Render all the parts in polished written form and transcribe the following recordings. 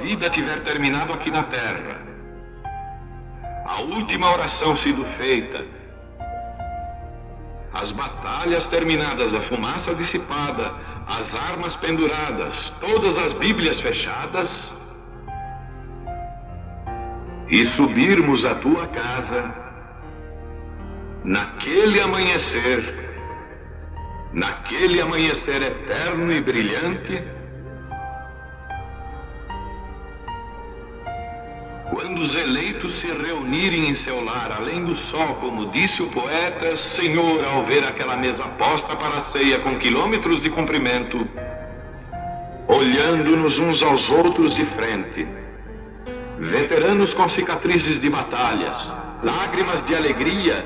vida tiver terminado aqui na terra, a última oração sido feita, as batalhas terminadas, a fumaça dissipada, as armas penduradas, todas as Bíblias fechadas, e subirmos à tua casa, naquele amanhecer eterno e brilhante, quando os eleitos se reunirem em seu lar, além do sol, como disse o poeta, Senhor, ao ver aquela mesa posta para a ceia com quilômetros de comprimento, olhando-nos uns aos outros de frente, veteranos com cicatrizes de batalhas, lágrimas de alegria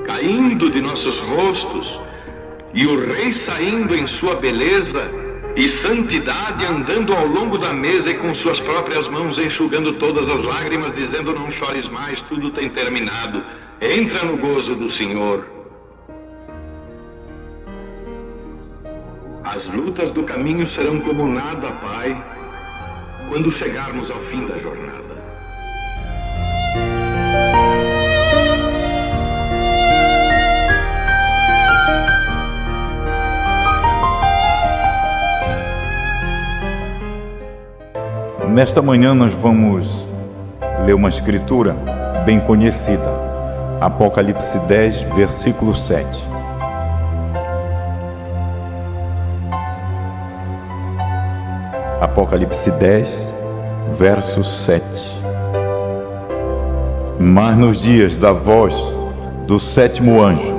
caindo de nossos rostos, e o rei saindo em sua beleza e santidade, andando ao longo da mesa e com suas próprias mãos enxugando todas as lágrimas, dizendo: não chores mais, tudo tem terminado, entra no gozo do Senhor. As lutas do caminho serão como nada, Pai, quando chegarmos ao fim da jornada. Nesta manhã nós vamos ler uma escritura bem conhecida, Apocalipse 10, versículo 7. Apocalipse 10, verso 7. Mas nos dias da voz do sétimo anjo,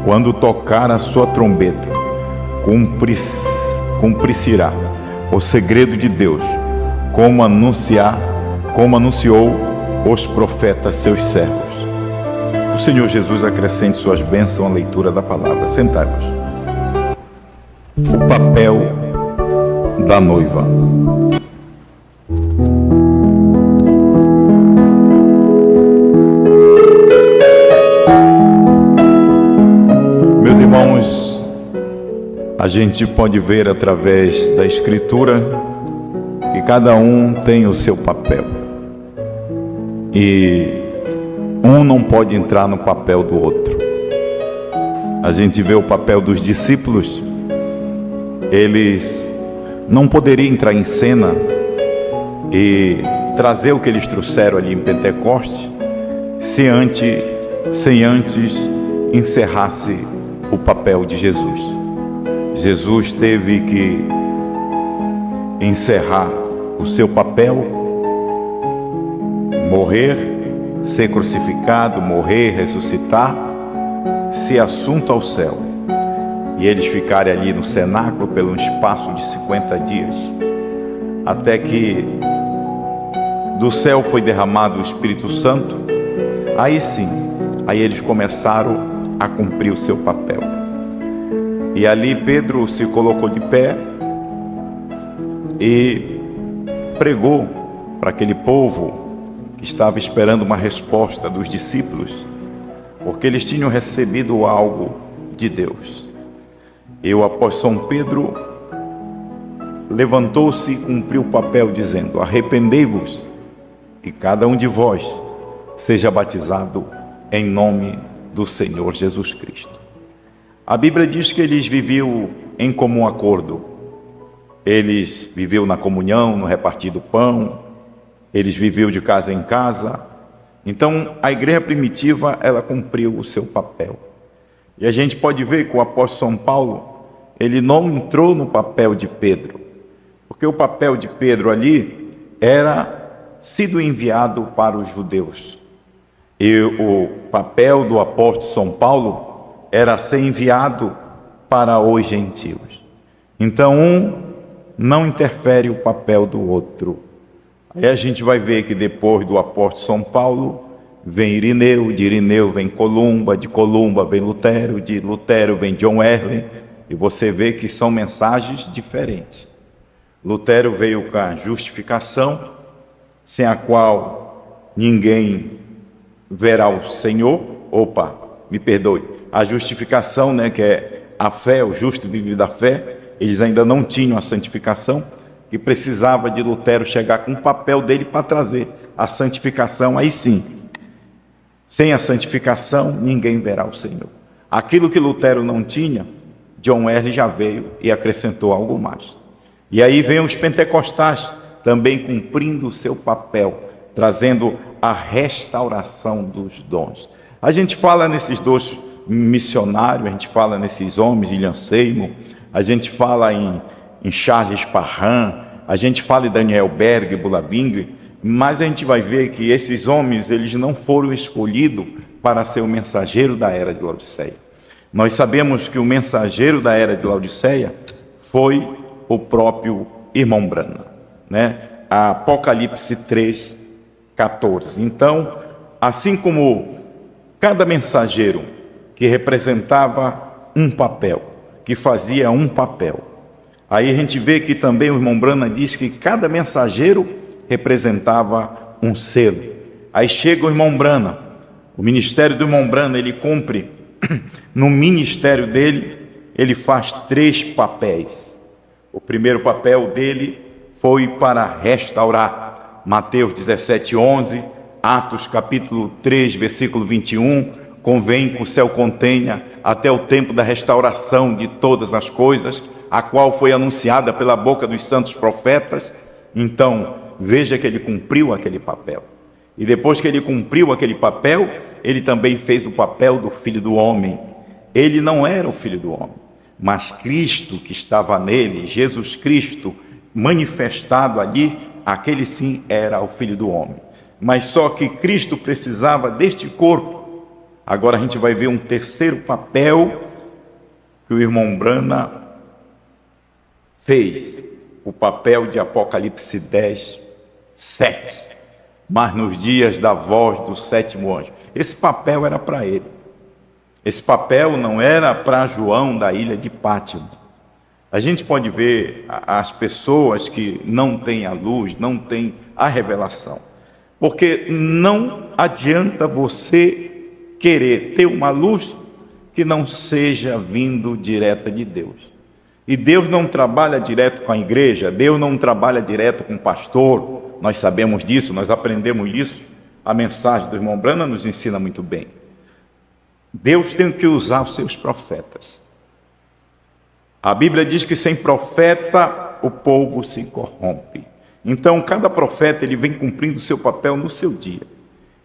quando tocar a sua trombeta, cumprir-se-á o segredo de Deus, como anunciou os profetas seus servos. O Senhor Jesus acrescente suas bênçãos à leitura da palavra. Sentai-vos. O papel da noiva. Meus irmãos, a gente pode ver através da Escritura que cada um tem o seu papel, e um não pode entrar no papel do outro. A gente vê o papel dos discípulos, eles não poderiam entrar em cena e trazer o que eles trouxeram ali em Pentecoste sem antes encerrasse o papel de Jesus. Jesus teve que encerrar o seu papel, morrer, ser crucificado, morrer, ressuscitar, ser assunto ao céu, e eles ficarem ali no cenáculo pelo um espaço de 50 dias, até que do céu foi derramado o Espírito Santo. Aí sim, aí eles começaram a cumprir o seu papel, e ali Pedro se colocou de pé e pregou para aquele povo que estava esperando uma resposta dos discípulos, porque eles tinham recebido algo de Deus. E o apóstolo São Pedro levantou-se e cumpriu o papel, dizendo: arrependei-vos e cada um de vós seja batizado em nome do Senhor Jesus Cristo. A Bíblia diz que eles viviam em comum acordo. Eles viviam na comunhão, no repartir do pão, eles viviam de casa em casa. Então, a igreja primitiva, ela cumpriu o seu papel. E a gente pode ver que o apóstolo São Paulo, ele não entrou no papel de Pedro, porque o papel de Pedro ali era sido enviado para os judeus. E o papel do apóstolo São Paulo era ser enviado para os gentios. Então, um não interfere o papel do outro. Aí a gente vai ver que depois do apóstolo São Paulo vem Irineu, de Irineu vem Columba, de Columba vem Lutero, de Lutero vem John Wesley, e você vê que são mensagens diferentes. Lutero veio com a justificação, sem a qual ninguém verá o Senhor. A justificação, né, que é a fé, o justo vive da fé. Eles ainda não tinham a santificação, que precisava de Lutero chegar com o papel dele para trazer a santificação. Aí sim, sem a santificação, ninguém verá o Senhor. Aquilo que Lutero não tinha, John Wesley já veio e acrescentou algo mais. E aí vem os pentecostais, também cumprindo o seu papel, trazendo a restauração dos dons. A gente fala nesses dois missionários, a gente fala nesses homens, William Seymour, a gente fala em Charles Parham, a gente fala em Daniel Berg, Bulabingre, mas a gente vai ver que esses homens, eles não foram escolhidos para ser o mensageiro da era de Laodiceia. Nós sabemos que o mensageiro da era de Laodiceia foi o próprio irmão Branham, né? Apocalipse 3:14. Então, assim como cada mensageiro que representava um papel, que fazia um papel, aí a gente vê que também o irmão Branham diz que cada mensageiro representava um selo. Aí chega o irmão Branham, o ministério do irmão Branham, ele cumpre, no ministério dele, ele faz 3 papéis. O primeiro papel dele foi para restaurar, Mateus 17:11, Atos capítulo 3, versículo 21, convém que o céu contenha até o tempo da restauração de todas as coisas, a qual foi anunciada pela boca dos santos profetas. Então, veja que ele cumpriu aquele papel. E depois que ele cumpriu aquele papel, ele também fez o papel do Filho do Homem. Ele não era o Filho do Homem, mas Cristo que estava nele, Jesus Cristo, manifestado ali, aquele sim era o Filho do Homem. Mas só que Cristo precisava deste corpo. Agora a gente vai ver um terceiro papel que o irmão Branham fez, o papel de Apocalipse 10:7. Mas nos dias da voz do 7º anjo. Esse papel era para ele. Esse papel não era para João da ilha de Pátimo. A gente pode ver as pessoas que não têm a luz, não têm a revelação. Porque não adianta você querer ter uma luz que não seja vindo direta de Deus. E Deus não trabalha direto com a igreja, Deus não trabalha direto com o pastor. Nós sabemos disso, nós aprendemos isso. A mensagem do irmão Branham nos ensina muito bem. Deus tem que usar os seus profetas. A Bíblia diz que sem profeta o povo se corrompe. Então cada profeta ele vem cumprindo o seu papel no seu dia.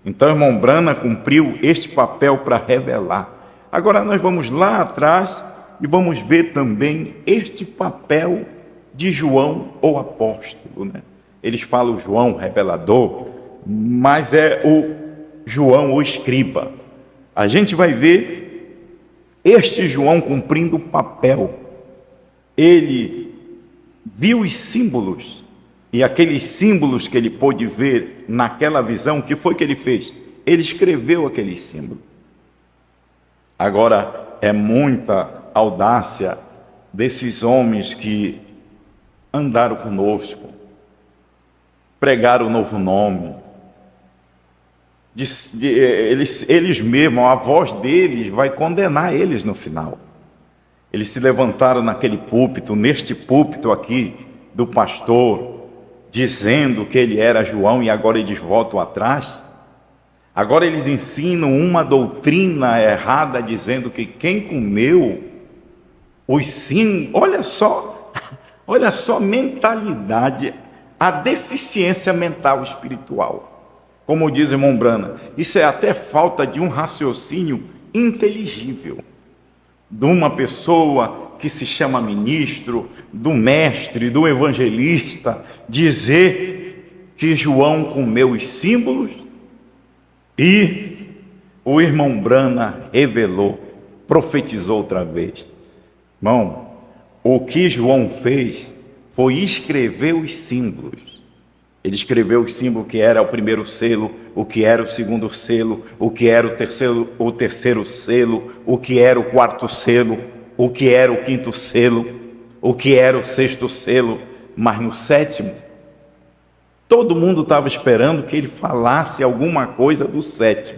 Então o irmão Branham cumpriu este papel para revelar. Agora nós vamos lá atrás e vamos ver também este papel de João, o apóstolo, né? Eles falam João, revelador, mas é o João, o escriba. A gente vai ver este João cumprindo o papel. Ele viu os símbolos, e aqueles símbolos que ele pôde ver naquela visão, o que foi que ele fez? Ele escreveu aqueles símbolos. Agora, é muita audácia desses homens que andaram conosco, pregaram o novo nome, eles mesmos, a voz deles vai condenar eles no final. Eles se levantaram naquele púlpito, neste púlpito aqui do pastor, dizendo que ele era João, e agora eles voltam atrás. Agora eles ensinam uma doutrina errada, dizendo que quem comeu os símbolos, olha só mentalidade, a deficiência mental espiritual. Como diz o irmão Branham, isso é até falta de um raciocínio inteligível, de uma pessoa que se chama ministro, do mestre, do evangelista, dizer que João comeu os símbolos e o irmão Branham revelou, profetizou outra vez. Irmão, o que João fez foi escrever os símbolos. Ele escreveu os símbolos, que era o primeiro selo, o que era o segundo selo, o que era o terceiro selo, o que era o quarto selo, o que era o quinto selo, o que era o sexto selo. Mas no 7º, todo mundo estava esperando que ele falasse alguma coisa do 7º.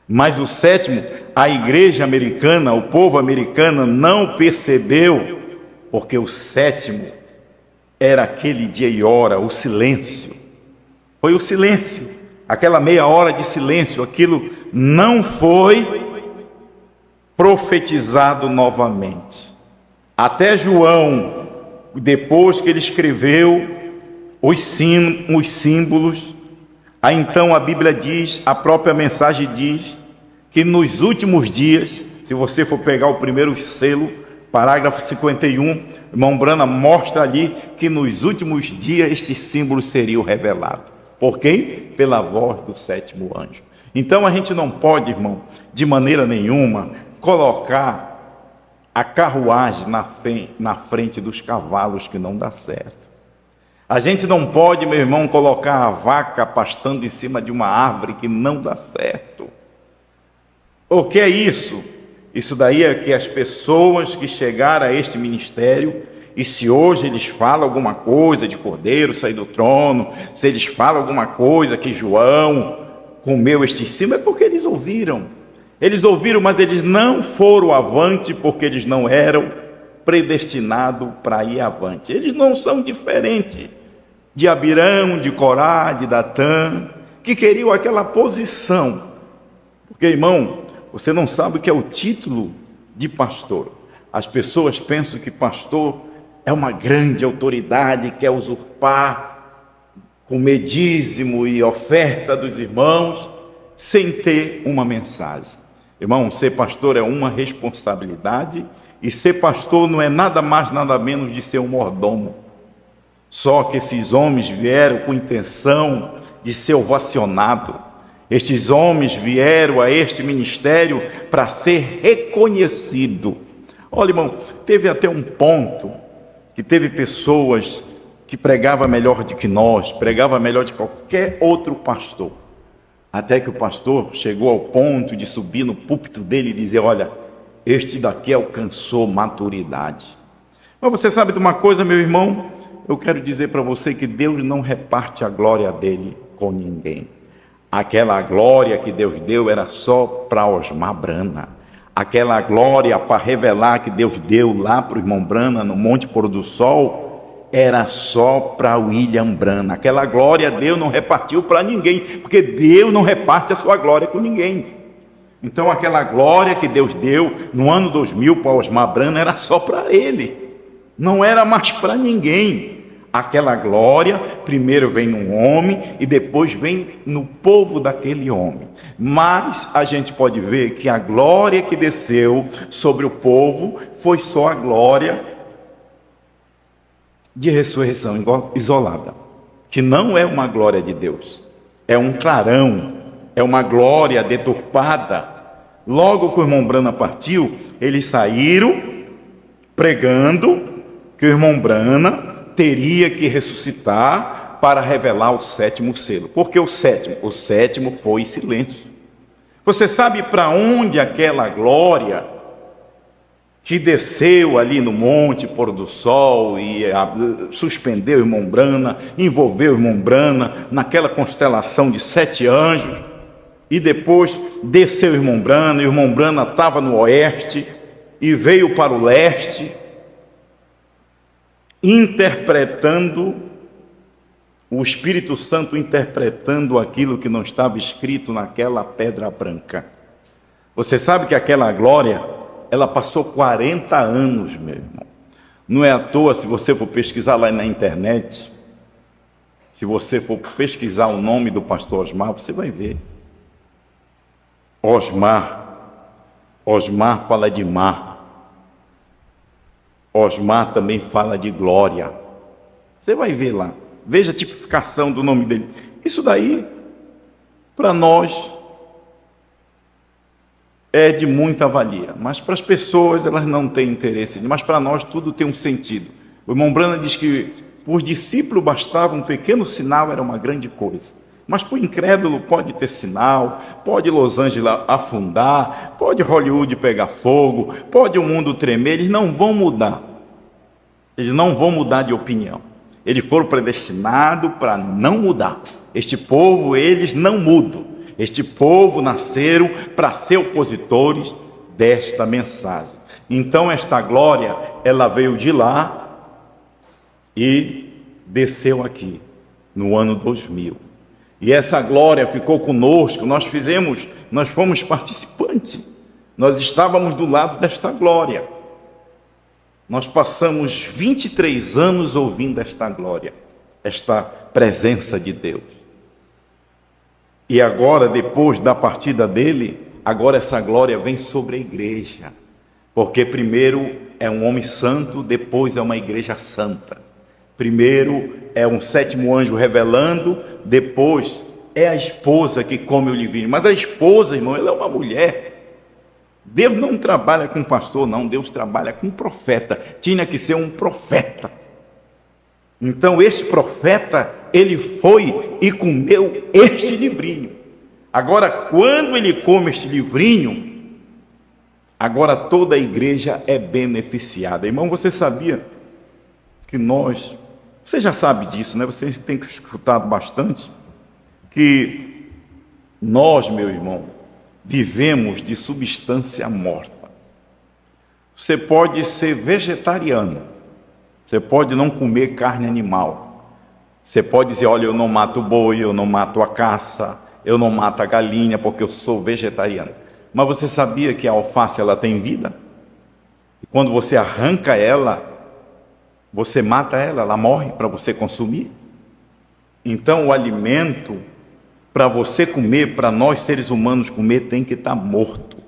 Mas o 7º, a igreja americana, o povo americano não percebeu, porque o 7º era aquele dia e hora, o silêncio. Foi o silêncio, aquela meia hora de silêncio, aquilo não foi profetizado novamente. Até João, depois que ele escreveu os símbolos, aí então a Bíblia diz, a própria mensagem diz, que nos últimos dias, se você for pegar o primeiro selo, parágrafo 51, irmão Branham mostra ali que nos últimos dias esses símbolos seriam revelados. Por quem? Pela voz do sétimo anjo. Então a gente não pode, irmão, de maneira nenhuma, colocar a carruagem na frente dos cavalos, que não dá certo. A gente não pode, meu irmão, colocar a vaca pastando em cima de uma árvore, que não dá certo. O que é isso? Isso daí é que as pessoas que chegaram a este ministério, e se hoje eles falam alguma coisa de Cordeiro sair do trono, se eles falam alguma coisa que João comeu este símbolo, é porque eles ouviram. Eles ouviram, mas eles não foram avante, porque eles não eram predestinados para ir avante. Eles não são diferentes de Abirão, de Corá, de Datã, que queriam aquela posição. Porque, irmão, você não sabe o que é o título de pastor. As pessoas pensam que pastor é uma grande autoridade, quer usurpar, comer dízimo e oferta dos irmãos, sem ter uma mensagem. Irmão, ser pastor é uma responsabilidade, e ser pastor não é nada mais, nada menos de ser um mordomo. Só que esses homens vieram com intenção de ser ovacionado. Estes homens vieram a este ministério para ser reconhecido. Olha, irmão, teve até um ponto que teve pessoas que pregavam melhor do que nós, pregavam melhor de qualquer outro pastor. Até que o pastor chegou ao ponto de subir no púlpito dele e dizer: olha, este daqui alcançou maturidade. Mas você sabe de uma coisa, meu irmão? Eu quero dizer para você que Deus não reparte a glória dele com ninguém. Aquela glória que Deus deu era só para Osmar Brana. Aquela glória para revelar que Deus deu lá para o irmão Brana no Monte Pôr do Sol era só para William Brana. Aquela glória Deus não repartiu para ninguém, porque Deus não reparte a sua glória com ninguém. Então aquela glória que Deus deu no ano 2000 para Osmar Brana era só para ele, não era mais para ninguém. Aquela glória primeiro vem no homem e depois vem no povo daquele homem. Mas a gente pode ver que a glória que desceu sobre o povo foi só a glória de ressurreição isolada, que não é uma glória de Deus, é um clarão, é uma glória deturpada. Logo que o irmão Brana partiu, eles saíram pregando que o irmão Brana teria que ressuscitar para revelar o sétimo selo. Porque o sétimo foi silêncio. Você sabe para onde aquela glória que desceu ali no Monte Pôr do Sol e suspendeu o irmão Brana, envolveu o irmão Brana naquela constelação de 7 anjos, e depois desceu o irmão Brana estava no oeste e veio para o leste, interpretando, o Espírito Santo interpretando aquilo que não estava escrito naquela pedra branca. Você sabe que aquela glória, ela passou 40 anos, meu irmão. Não é à toa, se você for pesquisar lá na internet, se você for pesquisar o nome do pastor Osmar, você vai ver. Osmar fala de mar. Osmar também fala de glória. Você vai ver lá. Veja a tipificação do nome dele. Isso daí, para nós, é de muita valia. Mas para as pessoas, elas não têm interesse. Mas para nós, tudo tem um sentido. O irmão Brana diz que por discípulo bastava um pequeno sinal, era uma grande coisa. Mas para o incrédulo pode ter sinal, pode Los Angeles afundar, pode Hollywood pegar fogo, pode o mundo tremer, eles não vão mudar. Eles não vão mudar de opinião. Eles foram predestinados para não mudar. Este povo, eles não mudam. Este povo nasceram para ser opositores desta mensagem. Então esta glória, ela veio de lá e desceu aqui no ano 2000. E essa glória ficou conosco, nós fomos participantes. Nós estávamos do lado desta glória. Nós passamos 23 anos ouvindo esta glória, esta presença de Deus. E agora, depois da partida dele, agora essa glória vem sobre a igreja. Porque primeiro é um homem santo, depois é uma igreja santa. Primeiro é um sétimo anjo revelando, depois é a esposa que come o livrinho. Mas a esposa, irmão, ela é uma mulher. Deus não trabalha com pastor, não. Deus trabalha com profeta. Tinha que ser um profeta. Então esse profeta, ele foi e comeu este livrinho. Agora, quando ele come este livrinho, agora toda a igreja é beneficiada. Irmão, você sabia que você já sabe disso, né? Você tem escutado bastante, que nós, meu irmão, vivemos de substância morta. Você pode ser vegetariano, você pode não comer carne animal, você pode dizer, olha, eu não mato boi, eu não mato a caça, eu não mato a galinha porque eu sou vegetariano. Mas você sabia que a alface ela tem vida? E quando você arranca ela, você mata ela morre para você consumir. Então o alimento para você comer, para nós seres humanos comer, tem que estar morto.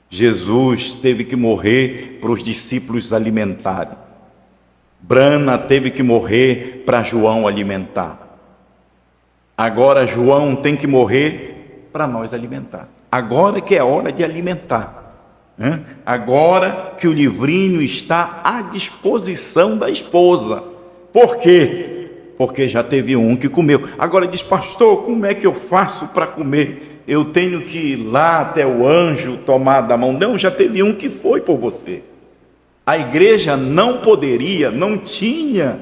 Jesus teve que morrer para os discípulos alimentarem. Brana teve que morrer para João alimentar. Agora João tem que morrer para nós alimentar. Agora que é hora de alimentar. Agora que o livrinho está à disposição da esposa. Por quê? Porque já teve um que comeu. Agora diz, pastor, como é que eu faço para comer? Eu tenho que ir lá até o anjo tomar da mão. Não, já teve um que foi por você. A igreja não tinha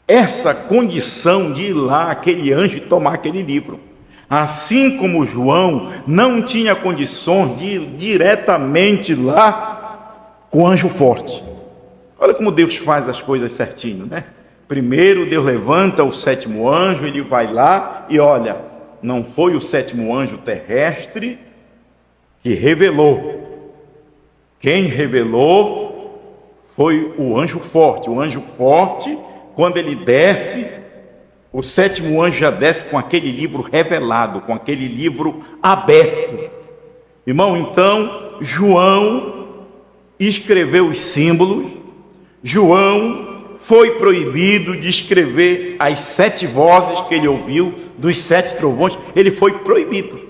essa condição de ir lá, aquele anjo, e tomar aquele livro. Assim como João não tinha condições de ir diretamente lá com o anjo forte. Olha como Deus faz as coisas certinho, né? Primeiro Deus levanta o sétimo anjo, ele vai lá e olha, não foi o sétimo anjo terrestre que revelou. Quem revelou foi o anjo forte. O anjo forte, quando ele desce, o sétimo anjo já desce com aquele livro revelado, com aquele livro aberto. Irmão, então, João escreveu os símbolos. João foi proibido de escrever as 7 vozes que ele ouviu, dos 7 trovões, ele foi proibido.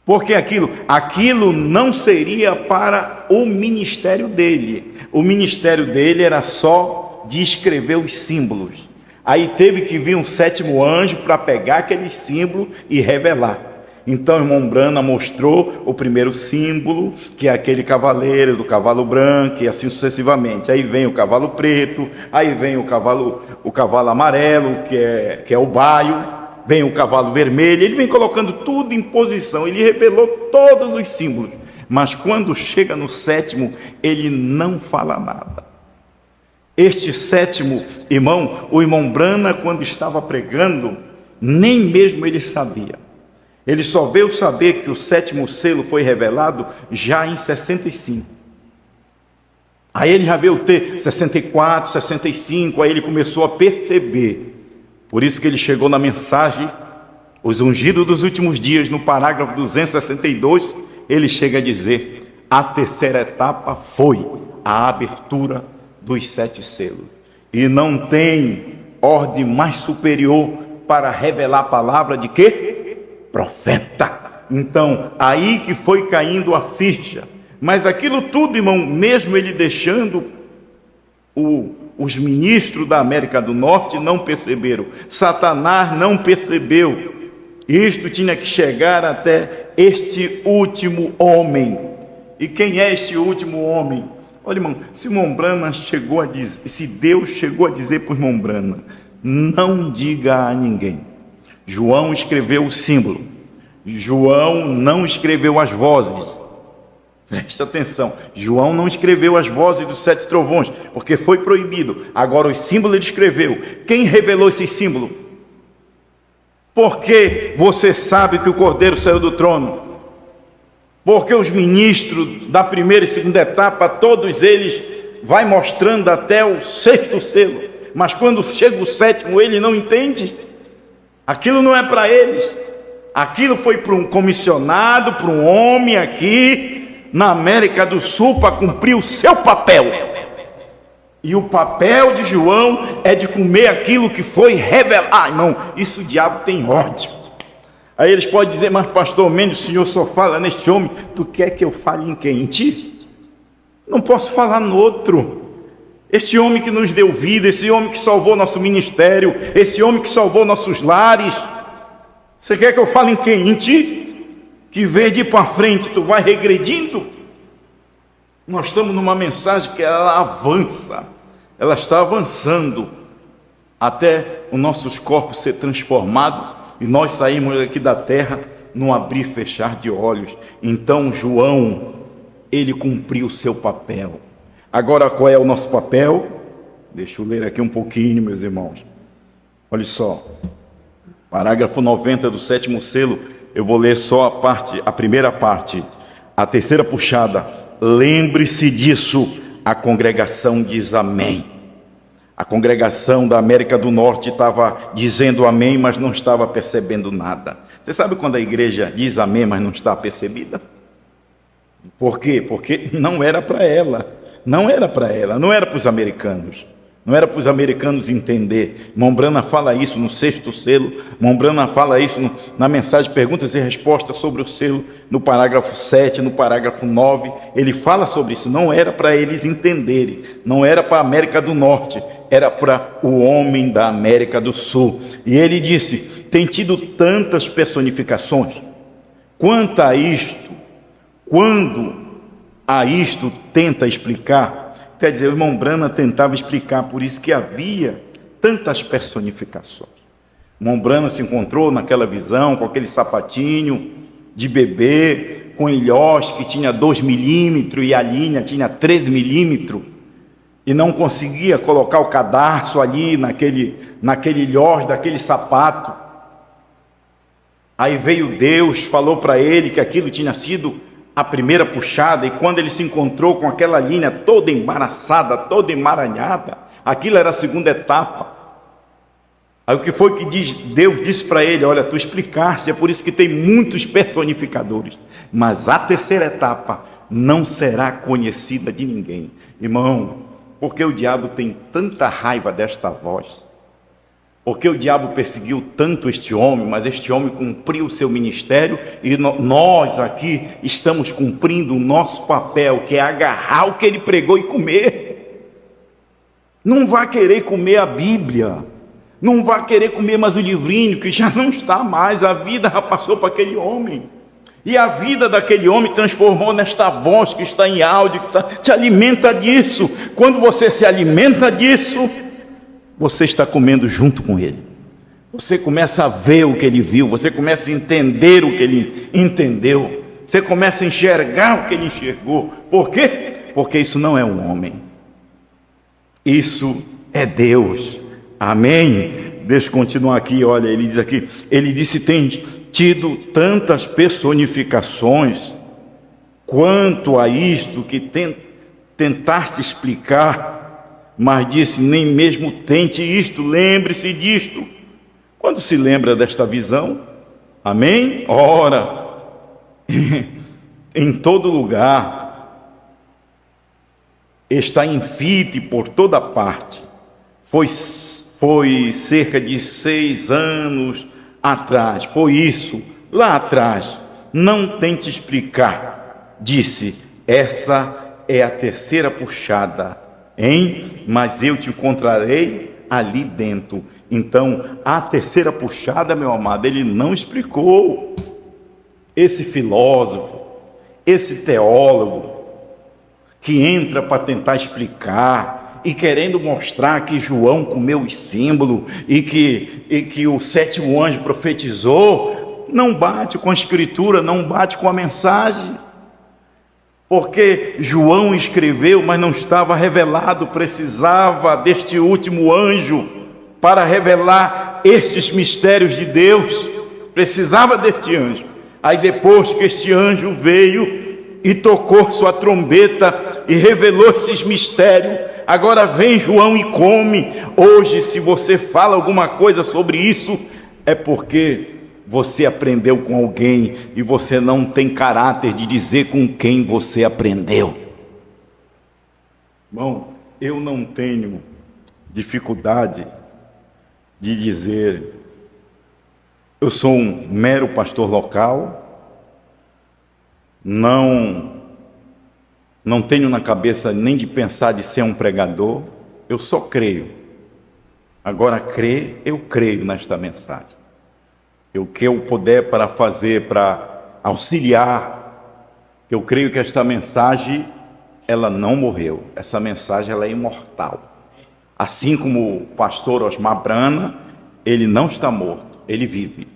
Porque aquilo não seria para o ministério dele. O ministério dele era só de escrever os símbolos. Aí teve que vir um 7º anjo para pegar aquele símbolo e revelar. Então, o irmão Brana mostrou o primeiro símbolo, que é aquele cavaleiro do cavalo branco, e assim sucessivamente. Aí vem o cavalo preto, aí vem o cavalo amarelo, que é o baio, vem o cavalo vermelho. Ele vem colocando tudo em posição, ele revelou todos os símbolos. Mas quando chega no 7º, ele não fala nada. Este 7º irmão, o irmão Brana, quando estava pregando, nem mesmo ele sabia. Ele só veio saber que o 7º selo foi revelado já em 65. Aí ele já veio ter 64, 65, aí ele começou a perceber. Por isso que ele chegou na mensagem, os ungidos dos últimos dias, no parágrafo 262, ele chega a dizer, a terceira etapa foi a abertura dos 7 selos. E não tem ordem mais superior para revelar a palavra de quê? Profeta. Então, aí que foi caindo a ficha. Mas aquilo tudo, irmão, mesmo ele deixando, os ministros da América do Norte não perceberam. Satanás não percebeu. Isto tinha que chegar até este último homem. E quem é este último homem? Olha, irmão, se irmão Brana chegou a dizer, se Deus chegou a dizer para o irmão Brana, não diga a ninguém. João escreveu o símbolo. João não escreveu as vozes. Presta atenção, João não escreveu as vozes dos 7 trovões, porque foi proibido. Agora os símbolos ele escreveu. Quem revelou esse símbolo? Porque você sabe que o Cordeiro saiu do trono. Porque os ministros da primeira e segunda etapa, todos eles vai mostrando até o 6º selo. Mas quando chega o 7º, ele não entende. Aquilo não é para eles. Aquilo foi para um comissionado, para um homem aqui na América do Sul para cumprir o seu papel. E o papel de João é de comer aquilo que foi revelado. Ah, irmão, isso o diabo tem ódio. Aí eles podem dizer, mas pastor Mendes, o senhor só fala neste homem. Tu quer que eu fale em quem? Em ti? Não posso falar no outro. Este homem que nos deu vida, esse homem que salvou nosso ministério, esse homem que salvou nossos lares. Você quer que eu fale em quem? Em ti? Que vez de ir para frente tu vai regredindo. Nós estamos numa mensagem que ela avança, ela está avançando até os nossos corpos ser transformados e nós saímos aqui da terra num abrir e fechar de olhos. Então João, ele cumpriu o seu papel. Agora qual é o nosso papel? Deixa eu ler aqui um pouquinho, meus irmãos. Olha só, parágrafo 90 do 7º selo. Eu vou ler só a primeira parte. A terceira puxada. Lembre-se disso. A congregação diz amém. A congregação da América do Norte estava dizendo amém, mas não estava percebendo nada. Você sabe quando a igreja diz amém, mas não está percebida? Por quê? Porque não era para ela. Não era para ela, não era para os americanos. Não era para os americanos entender. Mombrana fala isso no 6º selo. Mombrana fala isso na mensagem Perguntas e Respostas sobre o selo, no parágrafo 7, no parágrafo 9. Ele fala sobre isso. Não era para eles entenderem. Não era para a América do Norte. Era para o homem da América do Sul. E ele disse, tem tido tantas personificações. Quanto a isto, quando a isto tenta explicar... Quer dizer, o irmão Brana tentava explicar, por isso que havia tantas personificações. O irmão Brana se encontrou naquela visão, com aquele sapatinho de bebê, com ilhós que tinha 2 milímetros e a linha tinha 13 milímetros, e não conseguia colocar o cadarço ali naquele ilhós, daquele sapato. Aí veio Deus, falou para ele que aquilo tinha sido a primeira puxada, e quando ele se encontrou com aquela linha toda embaraçada, toda emaranhada, aquilo era a segunda etapa. Aí o que foi que Deus disse para ele? Olha, tu explicaste, é por isso que tem muitos personificadores, mas a terceira etapa não será conhecida de ninguém. Irmão, porque o diabo tem tanta raiva desta voz? Porque o diabo perseguiu tanto este homem, mas este homem cumpriu o seu ministério e nós aqui estamos cumprindo o nosso papel, que é agarrar o que ele pregou e comer. Não vai querer comer a Bíblia, não vai querer comer mais o livrinho, que já não está mais, a vida já passou para aquele homem. E a vida daquele homem transformou nesta voz que está em áudio, que te alimenta disso. Quando você se alimenta disso, você está comendo junto com ele. Você começa a ver o que ele viu, você começa a entender o que ele entendeu, você começa a enxergar o que ele enxergou. Por quê? Porque isso não é um homem, isso é Deus. Amém? Deixa eu continuar aqui, olha, ele diz aqui, ele disse, tem tido tantas personificações, quanto a isto que tentaste explicar, mas disse, nem mesmo tente isto, lembre-se disto. Quando se lembra desta visão? Amém? Ora, em todo lugar, está em fite por toda parte. Foi cerca de 6 anos atrás, foi isso, lá atrás. Não tente explicar. Disse, essa é a terceira puxada, hein? Mas eu te encontrarei ali dentro. Então, a terceira puxada, meu amado, ele não explicou. Esse filósofo, esse teólogo, que entra para tentar explicar, e querendo mostrar que João comeu os símbolos, e que o 7º anjo profetizou, não bate com a escritura, não bate com a mensagem. Porque João escreveu, mas não estava revelado, precisava deste último anjo para revelar estes mistérios de Deus, precisava deste anjo. Aí depois que este anjo veio e tocou sua trombeta e revelou esses mistérios, agora vem João e come. Hoje, se você fala alguma coisa sobre isso, é porque você aprendeu com alguém e você não tem caráter de dizer com quem você aprendeu. Irmão, eu não tenho dificuldade de dizer, eu sou um mero pastor local, não tenho na cabeça nem de pensar de ser um pregador, eu só creio. Agora crer, eu creio nesta mensagem. O que eu puder para fazer, para auxiliar, eu creio que esta mensagem, ela não morreu, essa mensagem ela é imortal. Assim como o pastor Osmar Brana, ele não está morto, ele vive.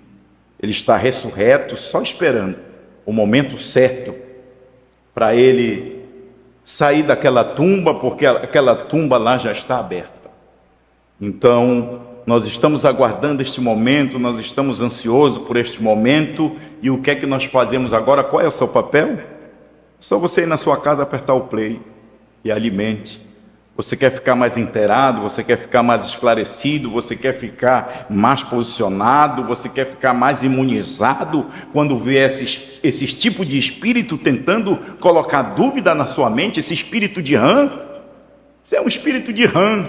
Ele está ressurreto, só esperando o momento certo para ele sair daquela tumba, porque aquela tumba lá já está aberta. Então, nós estamos aguardando este momento, nós estamos ansiosos por este momento, e o que é que nós fazemos agora? Qual é o seu papel? É só você ir na sua casa, apertar o play e alimente. Você quer ficar mais inteirado, você quer ficar mais esclarecido, você quer ficar mais posicionado, você quer ficar mais imunizado quando vê esses tipos de espírito tentando colocar dúvida na sua mente, esse espírito de rã. Isso é um espírito de rã.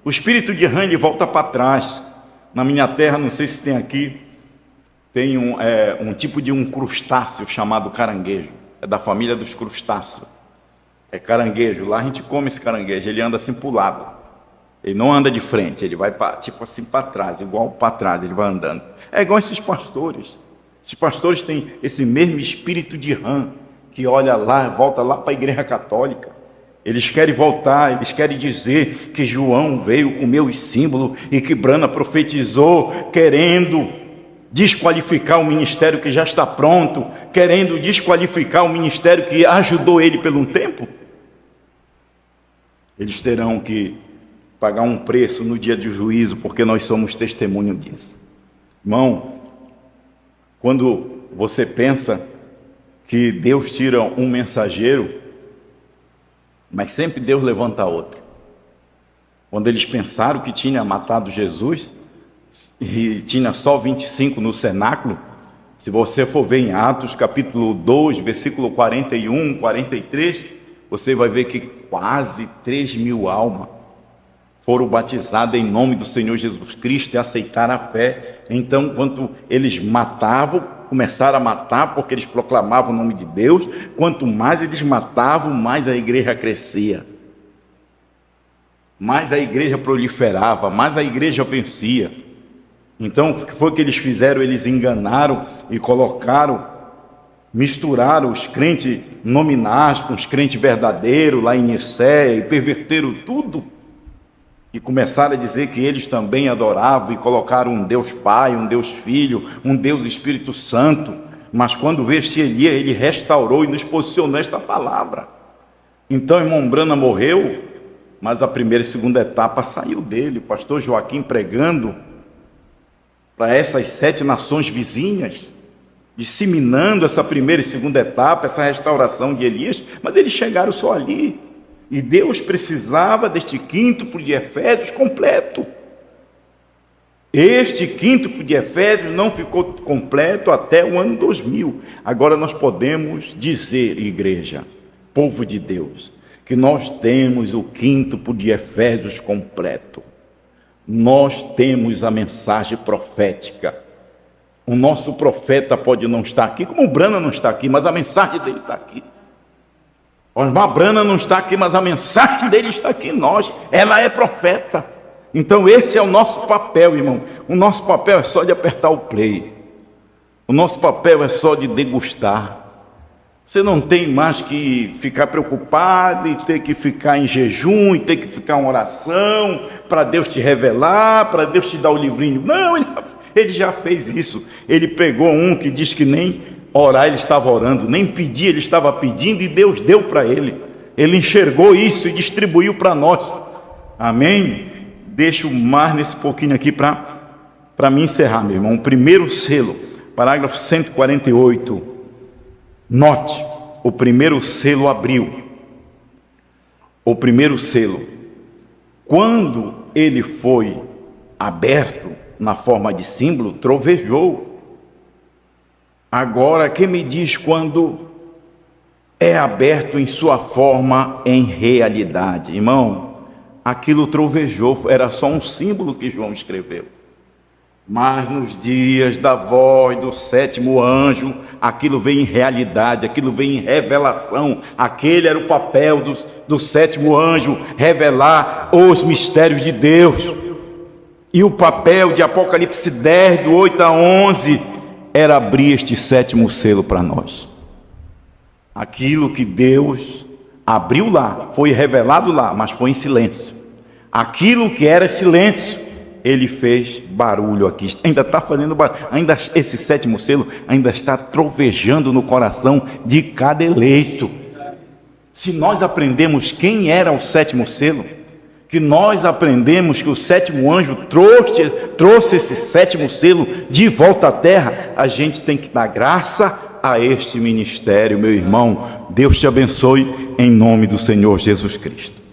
O espírito de rã, ele volta para trás. Na minha terra, não sei se tem aqui, tem um tipo de um crustáceo chamado caranguejo. É da família dos crustáceos. É caranguejo. Lá a gente come esse caranguejo. Ele anda assim para o lado. Ele não anda de frente. Ele vai tipo assim para trás. Igual para trás ele vai andando. É igual esses pastores. Esses pastores têm esse mesmo espírito de rã. Que olha lá, volta lá para a igreja católica. Eles querem voltar, eles querem dizer que João veio com meus símbolos e que Brana profetizou, querendo desqualificar o ministério que já está pronto, querendo desqualificar o ministério que ajudou ele por um tempo. Eles terão que pagar um preço no dia do juízo, porque nós somos testemunho disso. Irmão, quando você pensa que Deus tira um mensageiro, mas sempre Deus levanta outro. Quando eles pensaram que tinha matado Jesus, e tinha só 25 no cenáculo, se você for ver em Atos capítulo 2, versículo 41, 43, você vai ver que quase 3.000 almas foram batizadas em nome do Senhor Jesus Cristo e aceitaram a fé. Então, quando eles matavam, começaram a matar porque eles proclamavam o nome de Deus. Quanto mais eles matavam, mais a igreja crescia, mais a igreja proliferava, mais a igreja vencia. Então, o que foi que eles fizeram? Eles enganaram e misturaram os crentes nominais com os crentes verdadeiros lá em Nicéia e perverteram tudo. E começaram a dizer que eles também adoravam e colocaram um Deus Pai, um Deus Filho, um Deus Espírito Santo. Mas quando veio este Elias, ele restaurou e nos posicionou esta palavra. Então, irmão Brana morreu, mas a primeira e segunda etapa saiu dele. O pastor Joaquim pregando para essas 7 nações vizinhas, disseminando essa primeira e segunda etapa, essa restauração de Elias, mas eles chegaram só ali. E Deus precisava deste quíntuplo de Efésios completo. Este quíntuplo de Efésios não ficou completo até o ano 2000. Agora nós podemos dizer, igreja, povo de Deus, que nós temos o quíntuplo de Efésios completo. Nós temos a mensagem profética. O nosso profeta pode não estar aqui, como o Brana não está aqui, mas a mensagem dele está aqui. Osmar Brana não está aqui, mas a mensagem dele está aqui em nós. Ela é profeta. Então esse é o nosso papel, irmão. O nosso papel é só de apertar o play. O nosso papel é só de degustar. Você não tem mais que ficar preocupado e ter que ficar em jejum, e ter que ficar em oração para Deus te revelar, para Deus te dar o livrinho. Não, ele já fez isso. Ele pegou um que diz que nem orar, ele estava orando, nem pedir, ele estava pedindo, e Deus deu para ele. Ele enxergou isso e distribuiu para nós. Amém? Deixo mais nesse pouquinho aqui para me encerrar, meu irmão. O primeiro selo, parágrafo 148. Note, o primeiro selo abriu. O primeiro selo, quando ele foi aberto na forma de símbolo, trovejou. Agora, quem me diz quando é aberto em sua forma em realidade? Irmão, aquilo trovejou, era só um símbolo que João escreveu. Mas nos dias da voz do sétimo anjo, aquilo vem em realidade, aquilo vem em revelação. Aquele era o papel do sétimo anjo, revelar os mistérios de Deus. E o papel de Apocalipse 10, do 8 a 11, era abrir este sétimo selo para nós. Aquilo que Deus abriu lá, foi revelado lá, mas foi em silêncio. Aquilo que era silêncio, ele fez barulho aqui, ainda está fazendo barulho, ainda esse sétimo selo ainda está trovejando no coração de cada eleito. Se nós aprendemos quem era o sétimo selo, que nós aprendemos que o sétimo anjo trouxe esse sétimo selo de volta à terra, a gente tem que dar graça a este ministério, meu irmão. Deus te abençoe em nome do Senhor Jesus Cristo.